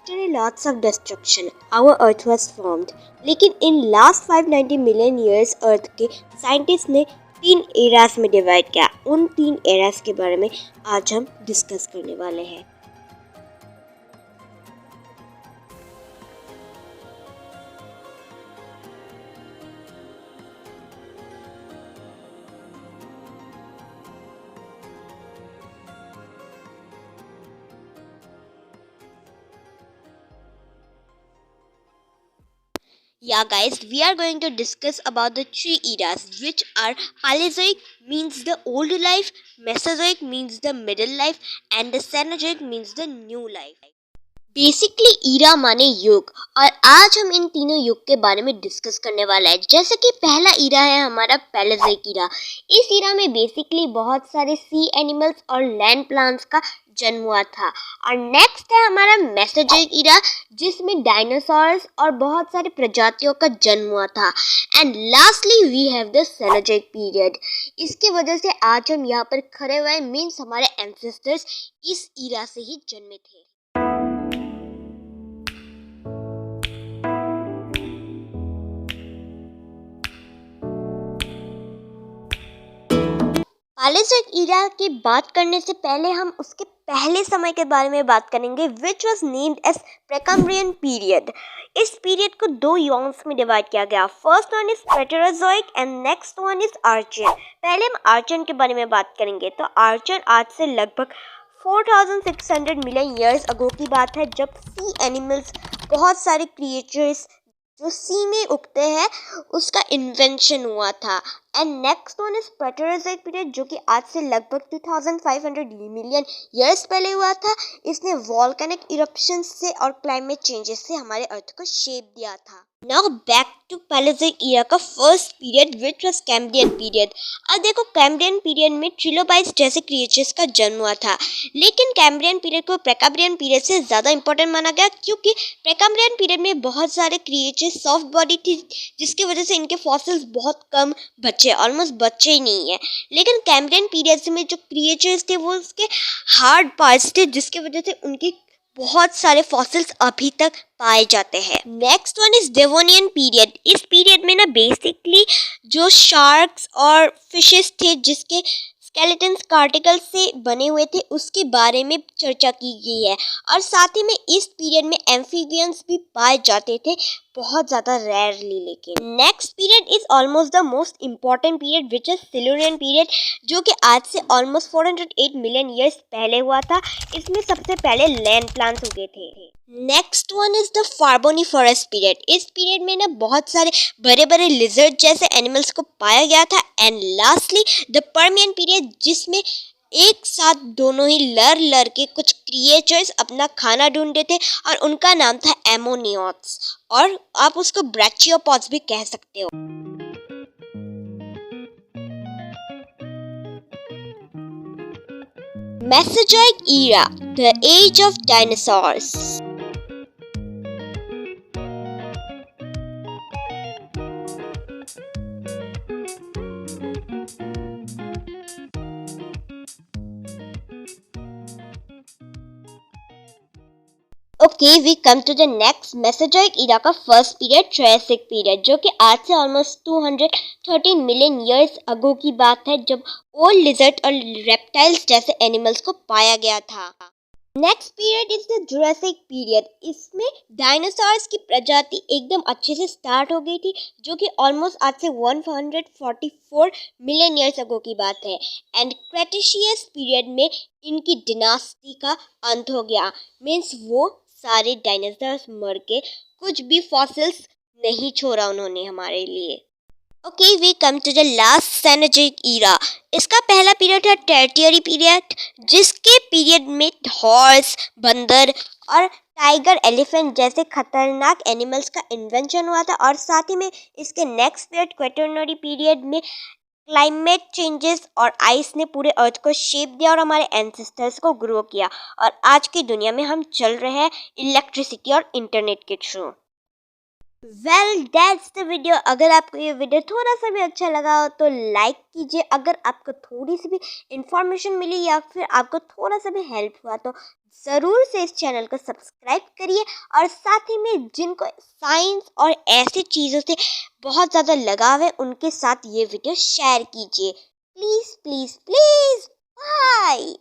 After a lots of destruction, our Earth was formed. लेकिन in last 590 million years Earth के scientist ने 3 eras में divide किया। उन 3 eras के बारे में आज हम डिस्कस करने वाले हैं। Yeah guys, we are going to discuss about the 3 eras which are Paleozoic means the old life, Mesozoic means the middle life and the Cenozoic means the new life. Basically era माने युग और आज हम इन तीनों युग के बारे में डिस्कस करने वाला है। जैसे कि पहला ईरा है हमारा पैलेज़ोइक ईरा। इस ईरा में बेसिकली बहुत सारे सी एनिमल्स और लैंड प्लांट्स का जन्म हुआ था। और नेक्स्ट है हमारा मेसोजोइक ईरा जिसमें डायनासोर्स और बहुत सारे प्रजातियों का जन्म हुआ था। And lastly we have the Cenozoic period. इसकी वजह से आज हम यहाँ पर खड़े हुए मीन्स हमारे एंसेस्टर्स इस ईरा से ही जन्मे थे। पैलेज़ोइक ईरा की बात करने से पहले हम उसके पहले समय के बारे में बात करेंगे which was named as Precambrian period. इस पीरियड को 2 यून्स में डिवाइड किया गया। First one is Proterozoic and next one is Archean. पहले हम आर्चियन के बारे में बात करेंगे। तो आर्चियन आज से लगभग 4600 मिलियन ईयर्स अगो की बात है, जब सी एनिमल्स बहुत सारे क्रिएचर्स जो सी में उगते हैं उसका इन्वेंशन हुआ था। And next one is Proterozoic period जो कि आज से लगभग 2500 मिलियन ईयर्स पहले हुआ था। इसने वॉल्केनिक इरप्शन से और क्लाइमेट चेंजेस से हमारे अर्थ को शेप दिया था। नाउ बैक टू पैलेज़ोइक ईरा का first period which was Cambrian period. अब देखो कैम्ब्रियन पीरियड में ट्रिलोबाइट्स जैसे क्रिएचर्स का जन्म हुआ था, लेकिन कैम्ब्रियन पीरियड को प्रेकम्ब्रियन पीरियड से ज़्यादा इंपॉर्टेंट माना गया क्योंकि प्रेकम्ब्रियन पीरियड में बहुत सारे क्रिएचर्स सॉफ्ट बॉडी थी जिसकी वजह से इनके फॉसिल्स बहुत कम बचे, ऑलमोस्ट बचे ही नहीं है। लेकिन कैम्ब्रियन पीरियड में जो क्रिएचर्स थे वो उसके हार्ड पार्ट्स थे जिसकी वजह से उनकी बहुत सारे फॉसिल्स अभी तक पाए जाते हैं। Next one is Devonian period. इस पीरियड में ना बेसिकली जो शार्क्स और फिशेस थे जिसके स्केलेटन्स कार्टिकल्स से बने हुए थे उसके बारे में चर्चा की गई है। और साथ ही में इस पीरियड में एम्फीबियंस भी पाए जाते थे, बहुत ज़्यादा रेयरली। लेकिन next period is almost the most important period which is Silurian period जो कि आज से ऑलमोस्ट 408 मिलियन ईयर्स पहले हुआ था। इसमें सबसे पहले लैंड प्लांट्स उगे थे। Next one is the Carboniferous period. इस पीरियड में ना बहुत सारे बड़े बड़े लिजर्ड जैसे एनिमल्स को पाया गया था। And lastly the Permian period जिसमें एक साथ दोनों ही लड़ के कुछ क्रिएचर्स अपना खाना ढूंढते थे और उनका नाम था एमोनियोट्स, और आप उसको ब्रैचियोपॉड्स भी कह सकते हो। Mesozoic era, the age of dinosaurs. Okay, we come to the next Mesozoic era का फर्स्ट पीरियड ट्रायसिक पीरियड जो कि आज से ऑलमोस्ट 213 मिलियन ईयर्स अगो की बात है, जब ओल्ड लिजर्ड और रेप्टाइल्स जैसे एनिमल्स को पाया गया था। Next period is the Jurassic period. इसमें डायनासोर्स की प्रजाति एकदम अच्छे से स्टार्ट हो गई थी जो कि ऑलमोस्ट आज से 144 मिलियन ईयर्स अगो की बात है। एंड क्रेटेशियस पीरियड में इनकी डिनास्टी का अंत हो गया, मीन्स वो सारे डायनासोर्स मर के कुछ भी फॉसिल्स नहीं छोड़ा उन्होंने हमारे लिए। Okay, we come to the last Cenozoic era. इसका पहला पीरियड है टर्टियरी पीरियड जिसके पीरियड में हॉर्स, बंदर और टाइगर, एलिफेंट जैसे खतरनाक एनिमल्स का इन्वेंशन हुआ था। और साथ ही में इसके नेक्स्ट पीरियड क्वेटरनरी पीरियड में क्लाइमेट चेंजेस और आइस ने पूरे अर्थ को शेप दिया और हमारे एंसेस्टर्स को ग्रो किया। और आज की दुनिया में हम चल रहे हैं इलेक्ट्रिसिटी और इंटरनेट के through. Well that's the video. अगर आपको ये वीडियो थोड़ा सा भी अच्छा लगा हो तो लाइक कीजिए। अगर आपको थोड़ी सी भी इंफॉर्मेशन मिली या फिर आपको थोड़ा सा भी हेल्प हुआ तो ज़रूर से इस चैनल को सब्सक्राइब करिए। और साथ ही में जिनको साइंस और ऐसी चीज़ों से बहुत ज़्यादा लगाव है उनके साथ ये वीडियो शेयर कीजिए। Please please please. बाय।